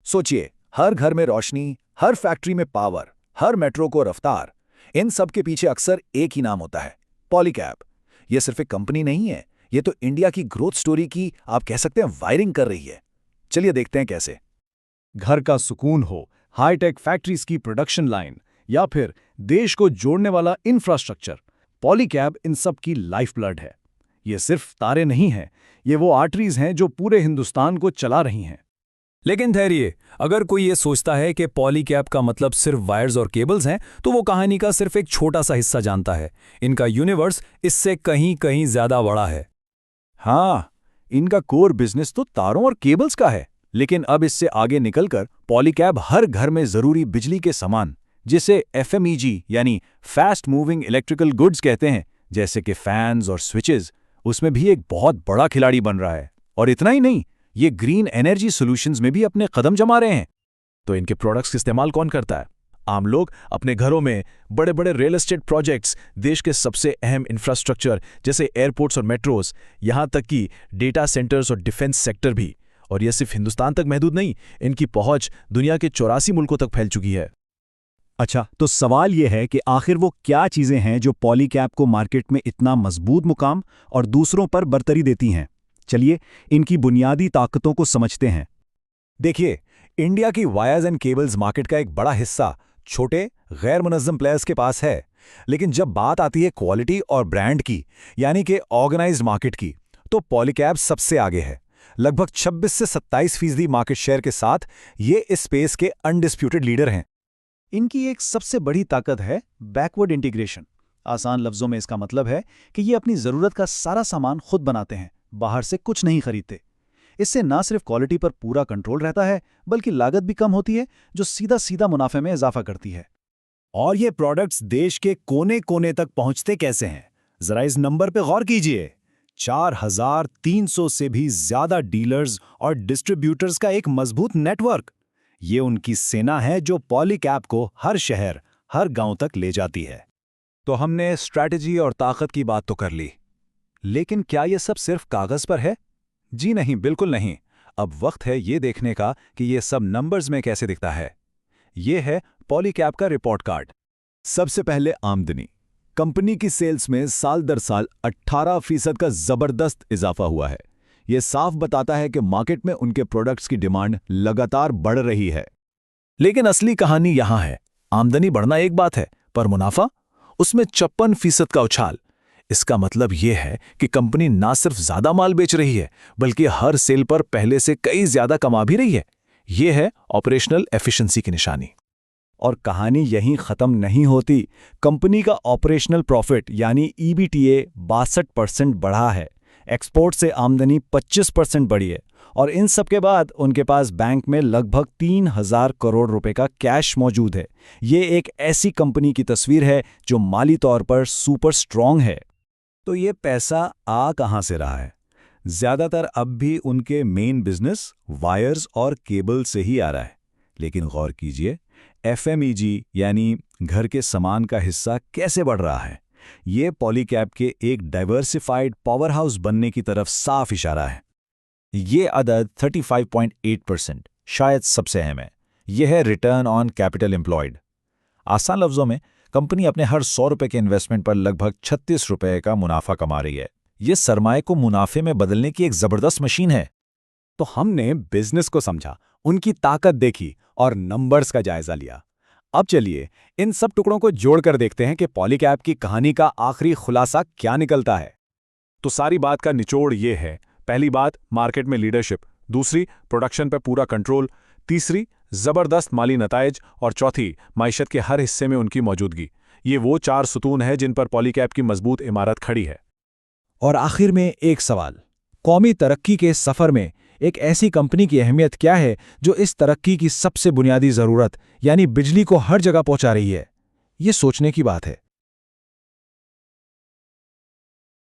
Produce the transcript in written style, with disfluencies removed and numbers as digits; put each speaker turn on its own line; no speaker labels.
सोचिए, हर घर में रोशनी, हर फैक्ट्री में पावर, हर मेट्रो को रफ्तार, इन सब के पीछे अक्सर एक ही नाम होता है, पॉलीकैब। ये सिर्फ एक कंपनी नहीं है, ये तो इंडिया की ग्रोथ स्टोरी की आप कह सकते हैं वायरिंग कर रही है। चलिए देखते हैं कैसे।
घर का सुकून हो, हाईटेक फैक्ट्रीज की प्रोडक्शन लाइन या फिर देश को जोड़ने वाला इंफ्रास्ट्रक्चर, पॉलीकैब इन सब की लाइफ ब्लड है। ये सिर्फ तारे नहीं हैं, ये वो आर्टरीज हैं जो पूरे हिंदुस्तान को चला रही हैं।
लेकिन ठहरिए, अगर कोई ये सोचता है कि पॉलीकैब का मतलब सिर्फ वायर्स और केबल्स हैं, तो वो कहानी का सिर्फ एक छोटा सा हिस्सा जानता है। इनका यूनिवर्स इससे कहीं कहीं ज्यादा बड़ा है।
हाँ, इनका कोर बिजनेस तो तारों और केबल्स का है, लेकिन अब इससे आगे निकलकर पॉलीकैब हर घर में जरूरी बिजली के सामान, जिसे एफएमईजी यानी फास्ट मूविंग इलेक्ट्रिकल गुड्स कहते हैं, जैसे कि फैंस और स्विचेस, उसमें भी एक बहुत बड़ा खिलाड़ी बन रहा है। और इतना ही नहीं, ये ग्रीन एनर्जी सॉल्यूशंस में भी अपने कदम जमा रहे हैं।
तो इनके प्रोडक्ट्स का इस्तेमाल कौन करता है? आम लोग अपने घरों में, बड़े बड़े रियल एस्टेट प्रोजेक्ट्स, देश के सबसे अहम इंफ्रास्ट्रक्चर जैसे एयरपोर्ट्स और मेट्रोस, यहाँ तक कि डेटा सेंटर्स और डिफेंस सेक्टर भी। और यह सिर्फ हिंदुस्तान तक महदूद नहीं, इनकी पहुंच दुनिया के 84 मुल्कों तक फैल चुकी है।
अच्छा, तो सवाल यह है कि आखिर वो क्या चीजें हैं जो पॉलीकैब को मार्केट में इतना मजबूत मुकाम और दूसरों पर बरतरी देती हैं। चलिए इनकी बुनियादी ताकतों को समझते हैं।
देखिए, इंडिया की वायर्स एंड केबल्स मार्केट का एक बड़ा हिस्सा छोटे गैर मुनज़्ज़म प्लेयर्स के पास है, लेकिन जब बात आती है क्वालिटी और ब्रांड की, यानी कि ऑर्गेनाइज्ड मार्केट की, तो पॉलीकैब सबसे आगे है। लगभग 26 से 27% मार्केट शेयर के साथ ये इस स्पेस के अनडिस्प्यूटेड लीडर हैं।
इनकी एक सबसे बड़ी ताकत है बैकवर्ड इंटीग्रेशन। आसान लफ्जों में इसका मतलब है कि ये अपनी ज़रूरत का सारा सामान खुद बनाते हैं, बाहर से कुछ नहीं खरीदते। इससे ना सिर्फ क्वालिटी पर पूरा कंट्रोल रहता है, बल्कि लागत भी कम होती है, जो सीधा सीधा मुनाफे में इजाफा करती है।
और ये प्रोडक्ट्स देश के कोने कोने तक पहुंचते कैसे हैं? जरा इस नंबर पे गौर कीजिए। 4300 से भी ज्यादा डीलर्स और डिस्ट्रीब्यूटर्स का एक मजबूत नेटवर्क। ये उनकी सेना है जो पॉलीकैब को हर शहर, हर गांव तक ले जाती है। तो हमने स्ट्रैटेजी और ताकत की बात तो कर ली, लेकिन क्या ये सब सिर्फ कागज पर है? जी नहीं, बिल्कुल नहीं। अब वक्त है ये देखने का कि ये सब नंबर्स में कैसे दिखता है। ये है पॉलीकैब का रिपोर्ट कार्ड। सबसे पहले आमदनी। कंपनी की सेल्स में साल दर साल 18% का जबरदस्त इजाफा हुआ है। यह साफ बताता है कि मार्केट में उनके प्रोडक्ट्स की डिमांड लगातार बढ़ रही है।
लेकिन असली कहानी यहां है। आमदनी बढ़ना एक बात है, पर मुनाफा, उसमें 56% का उछाल। इसका मतलब यह है कि कंपनी ना सिर्फ ज्यादा माल बेच रही है, बल्कि हर सेल पर पहले से कई ज्यादा कमा भी रही है। यह है ऑपरेशनल एफिशिएंसी की निशानी।
और कहानी यहीं खत्म नहीं होती। कंपनी का ऑपरेशनल प्रॉफिट यानी ईबीटीए 62% बढ़ा है। एक्सपोर्ट से आमदनी 25% बढ़ी है। और इन सब के बाद उनके पास बैंक में लगभग 3000 करोड़ रुपए का कैश मौजूद है। ये एक ऐसी कंपनी की तस्वीर है जो माली तौर पर सुपर स्ट्रांग है।
तो ये पैसा आ कहां से रहा है? ज्यादातर अब भी उनके मेन बिजनेस वायर्स और केबल से ही आ रहा है। लेकिन गौर कीजिए, एफएमईजी यानी घर के सामान का हिस्सा कैसे बढ़ रहा है। ये पॉलीकैब के एक डाइवर्सिफाइड पावर हाउस बनने की तरफ साफ इशारा है। ये अदद 35.8% शायद सबसे अहम है। यह है रिटर्न ऑन कैपिटल एम्प्लॉयड। आसान लफ्जों में, कंपनी अपने हर 100 रुपए के इन्वेस्टमेंट पर लगभग 36 रुपए का मुनाफा कमा रही है। यह सरमाए को मुनाफे में बदलने की एक जबरदस्त मशीन है।
तो हमने बिजनेस को समझा, उनकी ताकत देखी और नंबर्स का जायजा लिया। अब चलिए इन सब टुकड़ों को जोड़कर देखते हैं कि पॉलीकैब की कहानी का आखिरी खुलासा क्या निकलता है।
तो सारी बात का निचोड़ ये है। पहली बात, मार्केट में लीडरशिप। दूसरी, प्रोडक्शन पर पूरा कंट्रोल। तीसरी, जबरदस्त माली नतायज। और चौथी, माइशत के हर हिस्से में उनकी मौजूदगी। ये वो 4 सुतून है जिन पर पॉलीकैब की मजबूत इमारत खड़ी है।
और आखिर में एक सवाल, कौमी तरक्की के सफर में एक ऐसी कंपनी की अहमियत क्या है जो इस तरक्की की सबसे बुनियादी जरूरत यानी बिजली को हर जगह पहुंचा रही है? ये सोचने की बात है।